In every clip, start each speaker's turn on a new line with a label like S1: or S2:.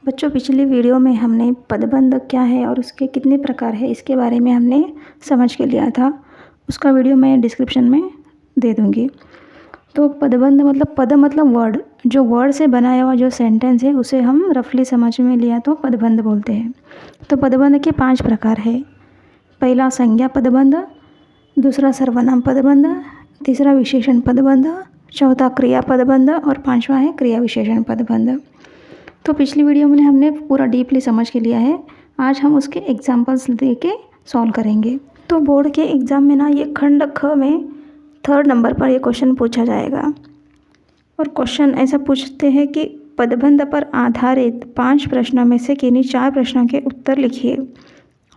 S1: बच्चों, पिछली वीडियो में हमने पदबंध क्या है और उसके कितने प्रकार है इसके बारे में हमने समझ के लिया था। उसका वीडियो मैं डिस्क्रिप्शन में दे दूँगी। तो पदबंध मतलब पद मतलब वर्ड, जो वर्ड से बनाया हुआ जो सेंटेंस है उसे हम रफली समझ में लिया तो पदबंध बोलते हैं। तो पदबंध के 5 प्रकार है। पहला संज्ञा पदबंध, दूसरा सर्वनाम पदबंध, तीसरा विशेषण पदबंध, चौथा क्रिया पदबंध और 5वां है क्रिया विशेषण पदबंध। तो पिछली वीडियो में हमने पूरा डीपली समझ के लिया है। आज हम उसके एग्जाम्पल्स दे के सॉल्व करेंगे। तो बोर्ड के एग्ज़ाम में ना ये खंड ख में 3rd नंबर पर ये क्वेश्चन पूछा जाएगा। और क्वेश्चन ऐसा पूछते हैं कि पदबंध पर आधारित 5 प्रश्नों में से किन्हीं 4 प्रश्नों के उत्तर लिखिए।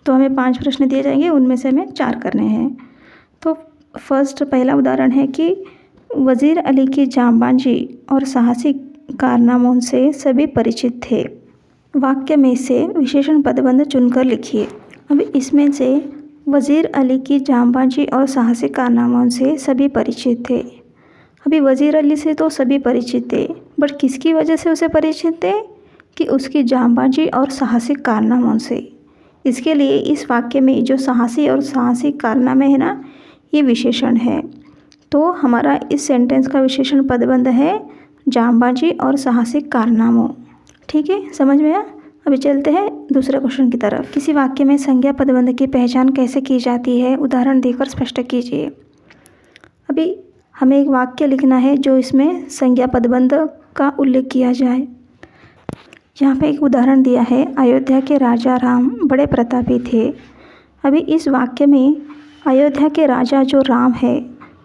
S1: तो हमें 5 प्रश्न दिए जाएंगे, उनमें से हमें 4 करने हैं। तो पहला उदाहरण है कि वज़ीर अली की जांबाजी और साहसी कारनामों से सभी परिचित थे। वाक्य में से विशेषण पदबंध चुनकर लिखिए। अब इसमें से वज़ीर अली की जांबाजी और साहसी कारनामों से सभी परिचित थे। अभी वज़ीर अली से तो सभी परिचित थे, बट किसकी वजह से उसे परिचित थे? कि उसकी जांबाजी और साहसी कारनामों से। इसके लिए इस वाक्य में जो साहसी और साहसी कारनामे है ना, ये विशेषण है। तो हमारा इस सेंटेंस का विशेषण पदबंध है जांबाजी और साहसिक कारनामों। ठीक है, समझ में आया? अभी चलते हैं दूसरे क्वेश्चन की तरफ। किसी वाक्य में संज्ञा पदबंध की पहचान कैसे की जाती है, उदाहरण देकर स्पष्ट कीजिए। अभी हमें एक वाक्य लिखना है जो इसमें संज्ञा पदबंध का उल्लेख किया जाए। यहाँ पे एक उदाहरण दिया है, अयोध्या के राजा राम बड़े प्रतापी थे। अभी इस वाक्य में अयोध्या के राजा जो राम है,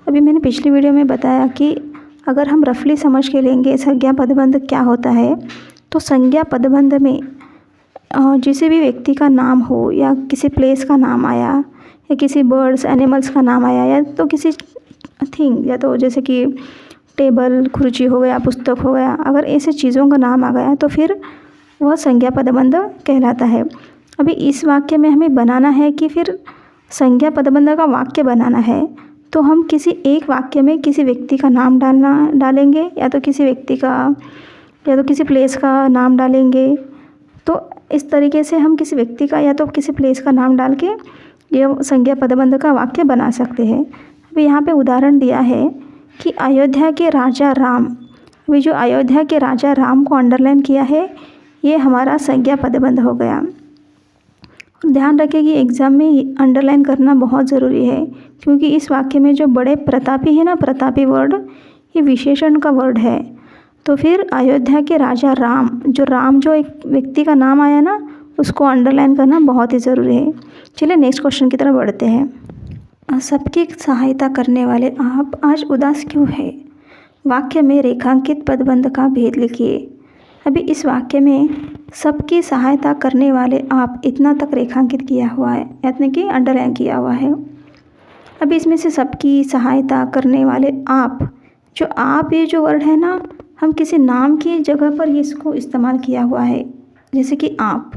S1: अभी मैंने पिछली वीडियो में बताया कि अगर हम रफली समझ के लेंगे संज्ञा पदबंध क्या होता है, तो संज्ञा पदबंध में किसी भी व्यक्ति का नाम हो या किसी प्लेस का नाम आया या किसी बर्ड्स एनिमल्स का नाम आया या तो किसी थिंग, या तो जैसे कि टेबल कुर्सी हो गया, पुस्तक हो गया, अगर ऐसे चीज़ों का नाम आ गया तो फिर वह संज्ञा पदबंध कहलाता है। अभी इस वाक्य में हमें बनाना है कि फिर संज्ञा पदबंध का वाक्य बनाना है, तो हम किसी एक वाक्य में किसी व्यक्ति का नाम डालेंगे या तो किसी व्यक्ति का या तो किसी प्लेस का नाम डालेंगे। तो इस तरीके से हम किसी व्यक्ति का या तो किसी प्लेस का नाम डाल के ये संज्ञा पदबंध का वाक्य बना सकते हैं। अभी यहाँ पे उदाहरण दिया है कि अयोध्या के राजा राम। अभी जो अयोध्या के राजा राम को अंडरलाइन किया है, ये हमारा संज्ञा पदबंध हो गया। ध्यान रखें कि एग्ज़ाम में अंडरलाइन करना बहुत ज़रूरी है, क्योंकि इस वाक्य में जो बड़े प्रतापी है ना, प्रतापी वर्ड ये विशेषण का वर्ड है। तो फिर अयोध्या के राजा राम जो एक व्यक्ति का नाम आया ना, उसको अंडरलाइन करना बहुत ही ज़रूरी है। चलिए नेक्स्ट क्वेश्चन की तरफ बढ़ते हैं। सबकी सहायता करने वाले आप आज उदास क्यों है? वाक्य में रेखांकित पदबंध का भेद लिखिए। अभी इस वाक्य में सबकी सहायता करने वाले आप इतना तक रेखांकित किया हुआ है, यानी कि अंडरलाइन किया हुआ है। अभी इसमें से सबकी सहायता करने वाले आप, जो आप ये जो वर्ड है ना, हम किसी नाम की जगह पर इसको इस्तेमाल किया हुआ है, जैसे कि आप।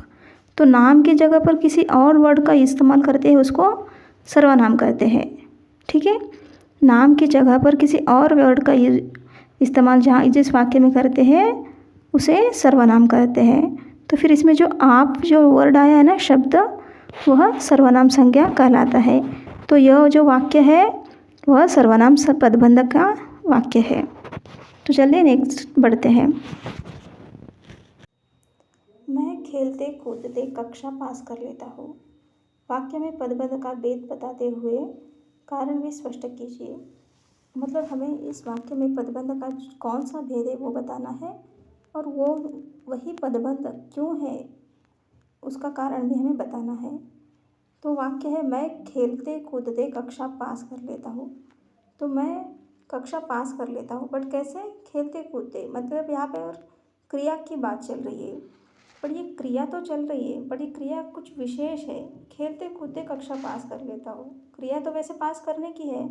S1: तो नाम की जगह पर किसी और वर्ड का इस्तेमाल करते हैं, उसको सर्वनाम कहते हैं। ठीक है, नाम की जगह पर किसी और वर्ड का इस्तेमाल जहाँ जिस वाक्य में करते हैं उसे सर्वनाम कहते हैं। तो फिर इसमें जो आप जो वर्ड आया है ना, शब्द, वह सर्वनाम संज्ञा कहलाता है। तो यह जो वाक्य है वह सर्वनाम पदबंध का वाक्य है। तो चलिए नेक्स्ट बढ़ते हैं। मैं खेलते कूदते कक्षा पास कर लेता हूँ। वाक्य में पदबंध का भेद बताते हुए कारण भी स्पष्ट कीजिए। मतलब हमें इस वाक्य में पदबंध का कौन सा भेद है वो बताना है, और वो वही पदबंध क्यों है उसका कारण भी हमें बताना है। तो वाक्य है, मैं खेलते कूदते कक्षा पास कर लेता हूँ। तो मैं कक्षा पास कर लेता हूँ, बट कैसे? खेलते कूदते, मतलब यहाँ पर क्रिया की बात चल रही है। पर ये क्रिया तो चल रही है, पर ये क्रिया कुछ विशेष है। खेलते कूदते कक्षा पास कर लेता हूँ, क्रिया तो वैसे पास करने की है,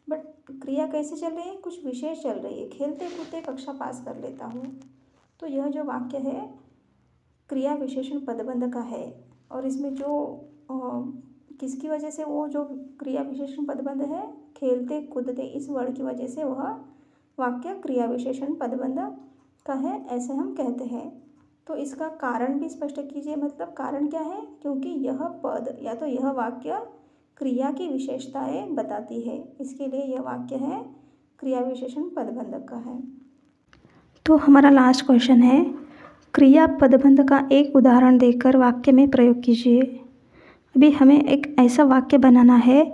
S1: बट क्रिया कैसे चल रही है? कुछ विशेष चल रही है। खेलते कूदते कक्षा पास कर लेता हूँ। तो यह जो वाक्य है क्रिया विशेषण पदबंध का है, और इसमें जो किसकी वजह से वो जो क्रिया विशेषण पदबंध है, खेलते कूदते इस वर्ड की वजह से वह वाक्य क्रिया विशेषण पदबंध का है, ऐसे हम कहते हैं। तो इसका कारण भी स्पष्ट कीजिए। मतलब कारण क्या है? क्योंकि यह पद या तो यह वाक्य क्रिया की विशेषताएं बताती है, इसके लिए यह वाक्य है क्रिया विशेषण पदबंधक का है। तो हमारा लास्ट क्वेश्चन है, क्रिया पदबंध का एक उदाहरण देकर वाक्य में प्रयोग कीजिए। अभी हमें एक ऐसा वाक्य बनाना है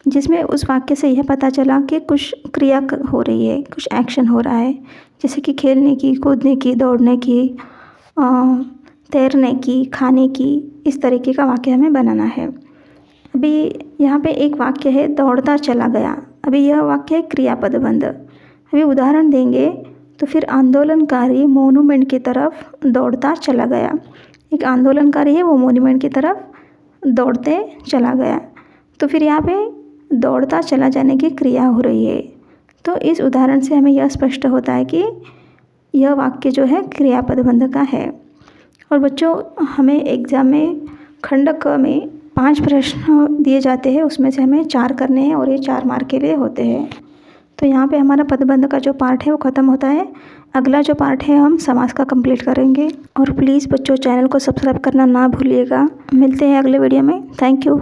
S1: जिसमें उस वाक्य से यह पता चला कि कुछ क्रिया हो रही है, कुछ एक्शन हो रहा है, जैसे कि खेलने की, कूदने की, दौड़ने की, तैरने की, खाने की, इस तरीके का वाक्य हमें बनाना है। अभी यहाँ पे एक वाक्य है दौड़ता चला गया। अभी यह वाक्य है क्रिया पदबंध। अभी उदाहरण देंगे तो फिर आंदोलनकारी मोन्यूमेंट की तरफ दौड़ता चला गया। एक आंदोलनकारी है, वो मोन्यूमेंट की तरफ दौड़ते चला गया। तो फिर यहाँ पे दौड़ता चला जाने की क्रिया हो रही है। तो इस उदाहरण से हमें यह स्पष्ट होता है कि यह वाक्य जो है क्रिया पदबंध का है। और बच्चों, हमें एग्ज़ाम में खंड क में 5 प्रश्न दिए जाते हैं, उसमें से हमें 4 करने हैं और ये 4 मार्क के लिए होते हैं। तो यहाँ पे हमारा पदबंध का जो पार्ट है वो ख़त्म होता है। अगला जो पार्ट है हम समास का कंप्लीट करेंगे। और प्लीज़ बच्चों, चैनल को सब्सक्राइब करना ना भूलिएगा। मिलते हैं अगले वीडियो में। Thank you.